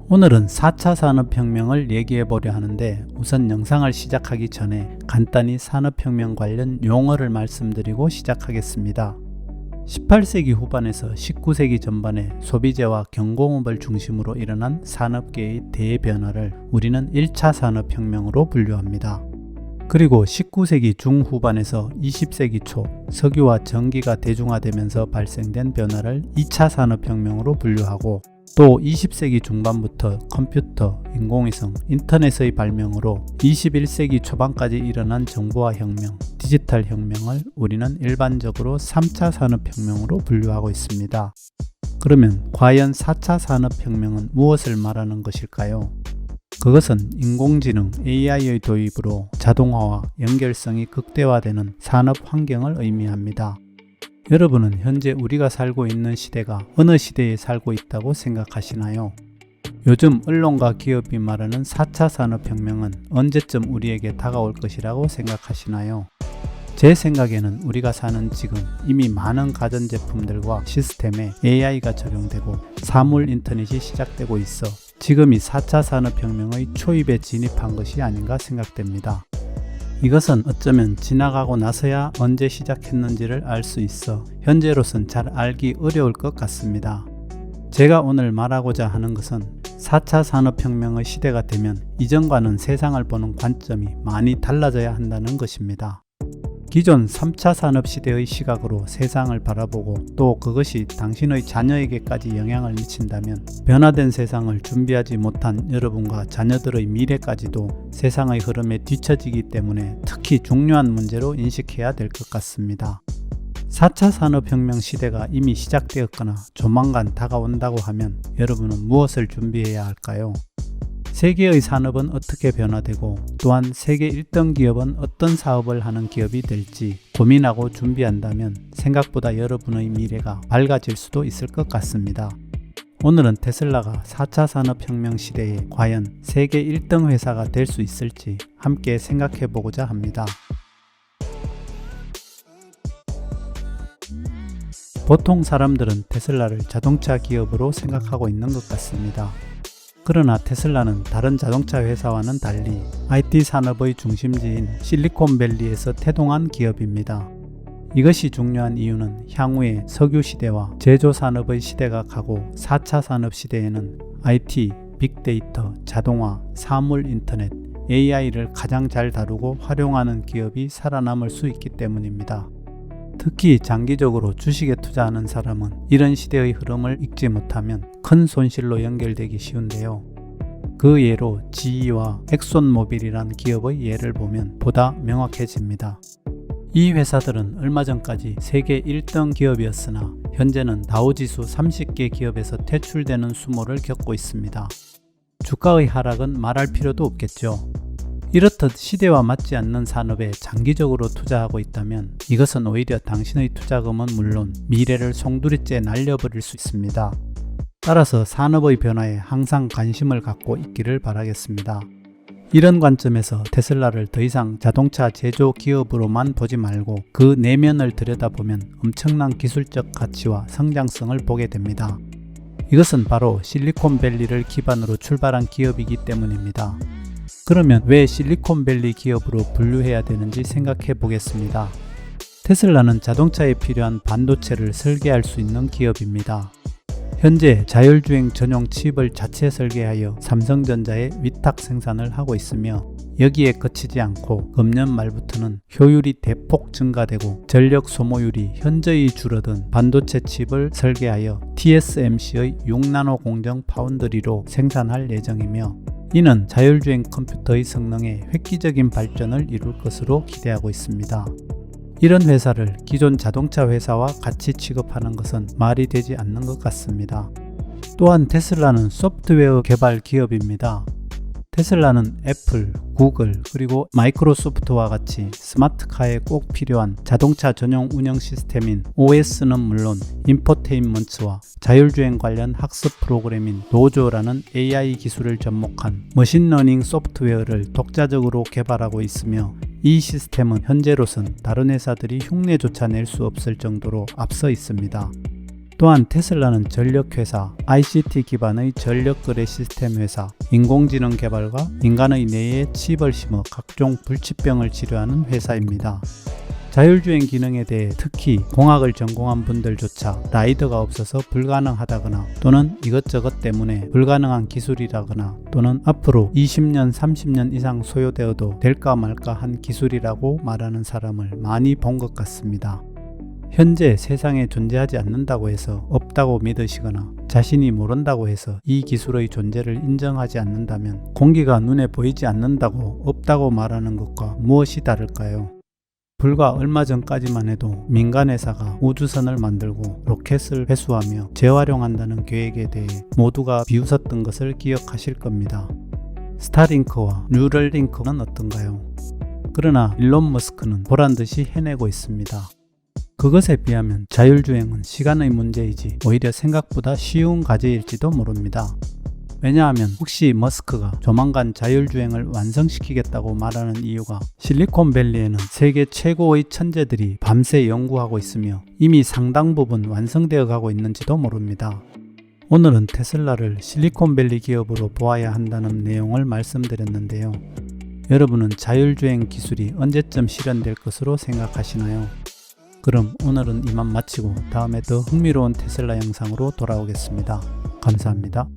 오늘은 4차 산업혁명을 얘기해 보려 하는데 우선 영상을 시작하기 전에 간단히 산업혁명 관련 용어를 말씀드리고 시작하겠습니다. 18세기 후반에서 19세기 전반에 소비재와 경공업을 중심으로 일어난 산업계의 대변화를 우리는 1차 산업혁명으로 분류합니다. 그리고 19세기 중후반에서 20세기 초 석유와 전기가 대중화되면서 발생된 변화를 2차 산업혁명으로 분류하고 또 20세기 중반부터 컴퓨터, 인공위성, 인터넷의 발명으로 21세기 초반까지 일어난 정보화 혁명, 디지털 혁명을 우리는 일반적으로 3차 산업혁명으로 분류하고 있습니다. 그러면 과연 4차 산업혁명은 무엇을 말하는 것일까요? 그것은 인공지능 AI의 도입으로 자동화와 연결성이 극대화되는 산업 환경을 의미합니다. 여러분은 현재 우리가 살고 있는 시대가 어느 시대에 살고 있다고 생각하시나요? 요즘 언론과 기업이 말하는 4차 산업혁명은 언제쯤 우리에게 다가올 것이라고 생각하시나요? 제 생각에는 우리가 사는 지금 이미 많은 가전제품들과 시스템에 AI가 적용되고 사물 인터넷이 시작되고 있어 지금이 4차 산업혁명의 초입에 진입한 것이 아닌가 생각됩니다. 이것은 어쩌면 지나가고 나서야 언제 시작했는지를 알 수 있어 현재로선 잘 알기 어려울 것 같습니다. 제가 오늘 말하고자 하는 것은 4차 산업혁명의 시대가 되면 이전과는 세상을 보는 관점이 많이 달라져야 한다는 것입니다. 기존 3차 산업시대의 시각으로 세상을 바라보고 또 그것이 당신의 자녀에게까지 영향을 미친다면 변화된 세상을 준비하지 못한 여러분과 자녀들의 미래까지도 세상의 흐름에 뒤처지기 때문에 특히 중요한 문제로 인식해야 될 것 같습니다. 4차 산업혁명 시대가 이미 시작되었거나 조만간 다가온다고 하면 여러분은 무엇을 준비해야 할까요? 세계의 산업은 어떻게 변화되고 또한 세계 1등 기업은 어떤 사업을 하는 기업이 될지 고민하고 준비한다면 생각보다 여러분의 미래가 밝아질 수도 있을 것 같습니다. 오늘은 테슬라가 4차 산업혁명 시대에 과연 세계 1등 회사가 될 수 있을지 함께 생각해 보고자 합니다. 보통 사람들은 테슬라를 자동차 기업으로 생각하고 있는 것 같습니다. 그러나 테슬라는 다른 자동차 회사와는 달리 IT 산업의 중심지인 실리콘밸리에서 태동한 기업입니다. 이것이 중요한 이유는 향후에 석유 시대와 제조 산업의 시대가 가고 4차 산업 시대에는 IT, 빅데이터, 자동화, 사물 인터넷, AI를 가장 잘 다루고 활용하는 기업이 살아남을 수 있기 때문입니다. 특히 장기적으로 주식에 투자하는 사람은 이런 시대의 흐름을 읽지 못하면 큰 손실로 연결되기 쉬운데요. 그 예로 GE와 엑손모빌이란 기업의 예를 보면 보다 명확해집니다. 이 회사들은 얼마 전까지 세계 1등 기업이었으나 현재는 다우지수 30개 기업에서 퇴출되는 수모를 겪고 있습니다. 주가의 하락은 말할 필요도 없겠죠. 이렇듯 시대와 맞지 않는 산업에 장기적으로 투자하고 있다면 이것은 오히려 당신의 투자금은 물론 미래를 송두리째 날려버릴 수 있습니다. 따라서 산업의 변화에 항상 관심을 갖고 있기를 바라겠습니다. 이런 관점에서 테슬라를 더 이상 자동차 제조 기업으로만 보지 말고 그 내면을 들여다보면 엄청난 기술적 가치와 성장성을 보게 됩니다. 이것은 바로 실리콘밸리를 기반으로 출발한 기업이기 때문입니다. 그러면 왜 실리콘밸리 기업으로 분류해야 되는지 생각해 보겠습니다. 테슬라는 자동차에 필요한 반도체를 설계할 수 있는 기업입니다. 현재 자율주행 전용 칩을 자체 설계하여 삼성전자에 위탁 생산을 하고 있으며 여기에 그치지 않고 금년 말부터는 효율이 대폭 증가되고 전력 소모율이 현저히 줄어든 반도체 칩을 설계하여 TSMC의 6나노 공정 파운드리로 생산할 예정이며 이는 자율주행 컴퓨터의 성능에 획기적인 발전을 이룰 것으로 기대하고 있습니다. 이런 회사를 기존 자동차 회사와 같이 취급하는 것은 말이 되지 않는 것 같습니다. 또한 테슬라는 소프트웨어 개발 기업입니다. 테슬라는 애플, 구글, 그리고 마이크로소프트와 같이 스마트카에 꼭 필요한 자동차 전용 운영 시스템인 OS는 물론 인포테인먼트와 자율주행 관련 학습 프로그램인 도조라는 AI 기술을 접목한 머신러닝 소프트웨어를 독자적으로 개발하고 있으며 이 시스템은 현재로선 다른 회사들이 흉내조차 낼 수 없을 정도로 앞서 있습니다. 또한 테슬라는 전력회사, ICT 기반의 전력거래 시스템 회사, 인공지능 개발과 인간의 뇌에 칩을 심어 각종 불치병을 치료하는 회사입니다. 자율주행 기능에 대해 특히 공학을 전공한 분들조차 라이더가 없어서 불가능하다거나 또는 이것저것 때문에 불가능한 기술이라거나 또는 앞으로 20년, 30년 이상 소요되어도 될까 말까 한 기술이라고 말하는 사람을 많이 본 것 같습니다. 현재 세상에 존재하지 않는다고 해서 없다고 믿으시거나 자신이 모른다고 해서 이 기술의 존재를 인정하지 않는다면 공기가 눈에 보이지 않는다고 없다고 말하는 것과 무엇이 다를까요? 불과 얼마 전까지만 해도 민간 회사가 우주선을 만들고 로켓을 회수하며 재활용한다는 계획에 대해 모두가 비웃었던 것을 기억하실 겁니다. 스타링크와 뉴럴링크는 어떤가요? 그러나 일론 머스크는 보란듯이 해내고 있습니다. 그것에 비하면 자율주행은 시간의 문제이지 오히려 생각보다 쉬운 과제일지도 모릅니다. 왜냐하면 혹시 머스크가 조만간 자율주행을 완성시키겠다고 말하는 이유가 실리콘밸리에는 세계 최고의 천재들이 밤새 연구하고 있으며 이미 상당 부분 완성되어 가고 있는지도 모릅니다. 오늘은 테슬라를 실리콘밸리 기업으로 보아야 한다는 내용을 말씀드렸는데요. 여러분은 자율주행 기술이 언제쯤 실현될 것으로 생각하시나요? 그럼 오늘은 이만 마치고 다음에 더 흥미로운 테슬라 영상으로 돌아오겠습니다. 감사합니다.